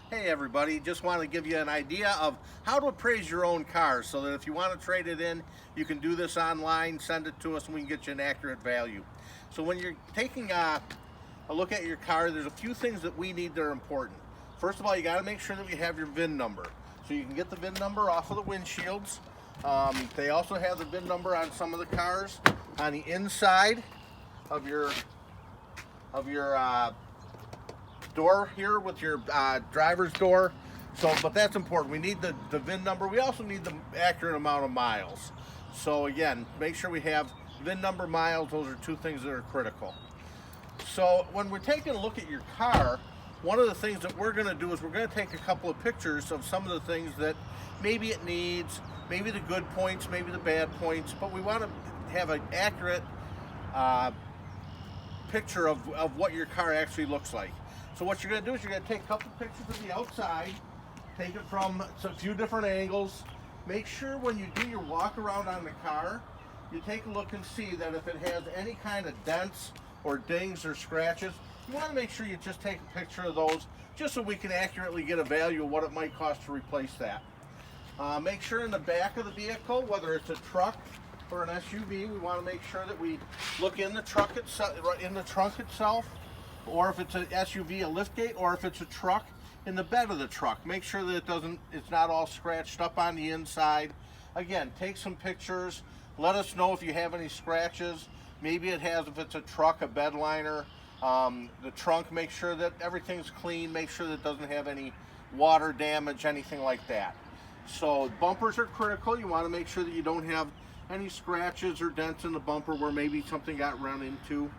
Hey everybody, just want to give you an idea of how to appraise your own car so that if you want to trade it in, you can do this online, send it to us and we can get you an accurate value. So when you're taking a look at your car, there's a few things that we need that are important. First of all, you got to make sure that you have your VIN number. So you can get the VIN number off of the windshields. They also have the VIN number on some of the cars on the inside of your door here with your driver's door. But that's important. We need the VIN number. We also need the accurate amount of miles. So again, make sure we have VIN number, miles. Those are two things that are critical. So when we're taking a look at your car, one of the things that we're going to do is we're going to take a couple of pictures of some of the things that maybe it needs, maybe the good points, maybe the bad points, but we want to have an accurate picture of what your car actually looks like. So what you're going to do is you're going to take a couple pictures of the outside, take it from a few different angles. Make sure when you do your walk around on the car, you take a look and see that if it has any kind of dents or dings or scratches, you want to make sure you just take a picture of those just so we can accurately get a value of what it might cost to replace that. Make sure in the back of the vehicle, whether it's a truck or an SUV, we want to make sure that we look in the truck itself, in the trunk itself, or if it's an SUV, a liftgate, or if it's a truck, in the bed of the truck. Make sure that it's not all scratched up on the inside. Again, take some pictures. Let us know if you have any scratches. Maybe it has, if it's a truck, a bed liner. The trunk, make sure that everything's clean. Make sure that it doesn't have any water damage, anything like that. So bumpers are critical. You want to make sure that you don't have any scratches or dents in the bumper where maybe something got run into.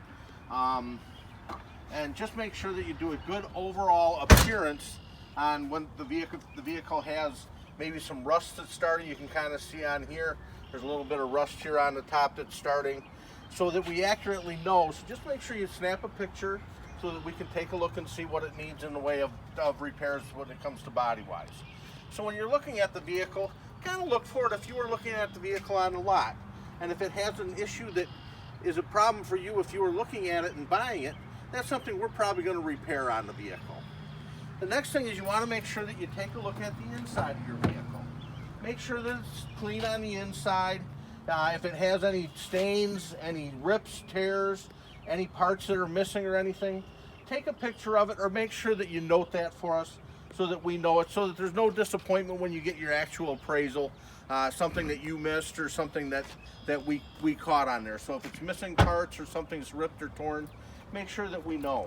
And just make sure that you do a good overall appearance on when the vehicle has maybe some rust that's starting. You can kind of see on here, there's a little bit of rust here on the top that's starting, so that we accurately know. So just make sure you snap a picture so that we can take a look and see what it needs in the way of repairs when it comes to body wise. So when you're looking at the vehicle, kind of look for it if you were looking at the vehicle on the lot. And if it has an issue that is a problem for you if you were looking at it and buying it, that's something we're probably going to repair on the vehicle. The next thing is you want to make sure that you take a look at the inside of your vehicle. Make sure that it's clean on the inside. If it has any stains, any rips, tears, any parts that are missing or anything, take a picture of it or make sure that you note that for us so that we know it, so that there's no disappointment when you get your actual appraisal, something that you missed or something that we caught on there. So if it's missing parts or something's ripped or torn, make sure that we know.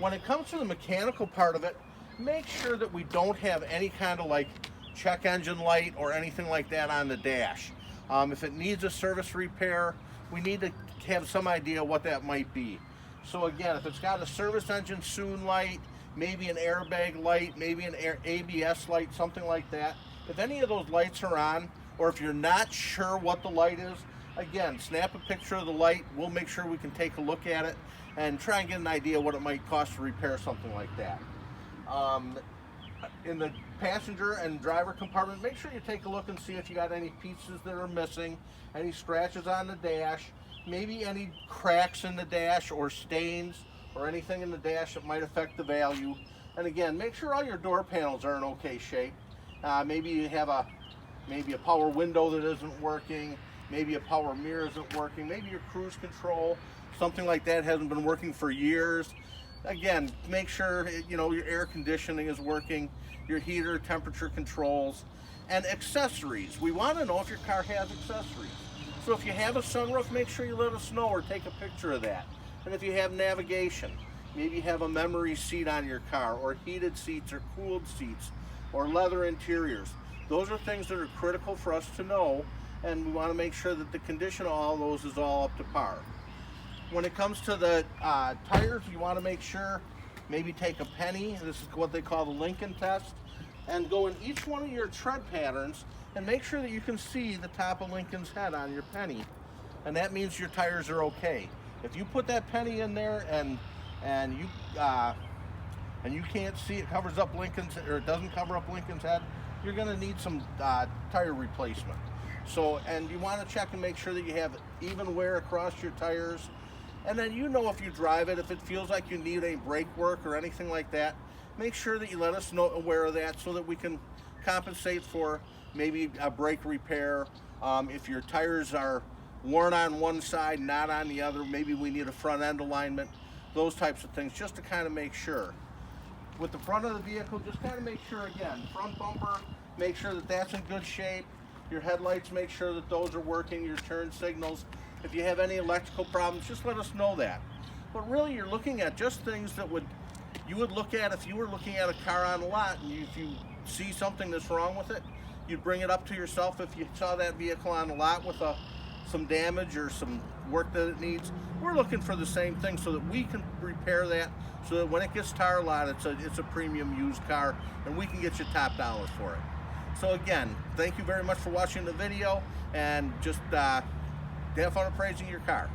When it comes to the mechanical part of it, make sure that we don't have any kind of like check engine light or anything like that on the dash. If it needs a service repair, we need to have some idea what that might be. So again, if it's got a service engine soon light, maybe an airbag light, maybe an ABS light, something like that. If any of those lights are on, or if you're not sure what the light is, again, snap a picture of the light. We'll make sure we can take a look at it and try and get an idea what it might cost to repair something like that. In the passenger and driver compartment, make sure you take a look and see if you got any pieces that are missing, any scratches on the dash, maybe any cracks in the dash or stains or anything in the dash that might affect the value. And again, make sure all your door panels are in okay shape. Maybe you have a power window that isn't working, maybe a power mirror isn't working, maybe your cruise control, something like that hasn't been working for years. Again, make sure your air conditioning is working, your heater, temperature controls, and accessories. We want to know if your car has accessories. So if you have a sunroof, make sure you let us know or take a picture of that. And if you have navigation, maybe you have a memory seat on your car, or heated seats or cooled seats, or leather interiors. Those are things that are critical for us to know, and we want to make sure that the condition of all those is all up to par. When it comes to the tires, you want to make sure, maybe take a penny, this is what they call the Lincoln test, and go in each one of your tread patterns and make sure that you can see the top of Lincoln's head on your penny. And that means your tires are okay. If you put that penny in there and you can't see it, covers up Lincoln's, or it doesn't cover up Lincoln's head, you're going to need some tire replacement. So, and you want to check and make sure that you have even wear across your tires. And then you know, if you drive it, if it feels like you need any brake work or anything like that, make sure that you let us know, aware of that, so that we can compensate for maybe a brake repair. If your tires are worn on one side, not on the other, maybe we need a front end alignment, those types of things, just to kind of make sure. With the front of the vehicle, just kind of make sure, again, front bumper, make sure that that's in good shape. Your headlights, make sure that those are working, your turn signals. If you have any electrical problems, just let us know that. But really, you're looking at just things that you would look at if you were looking at a car on the lot, and if you see something that's wrong with it, you'd bring it up to yourself. If you saw that vehicle on the lot with some damage or some work that it needs, we're looking for the same thing, so that we can repair that, so that when it gets to our lot, it's a premium used car, and we can get you top dollar for it. So again, thank you very much for watching the video, and just have fun appraising your car.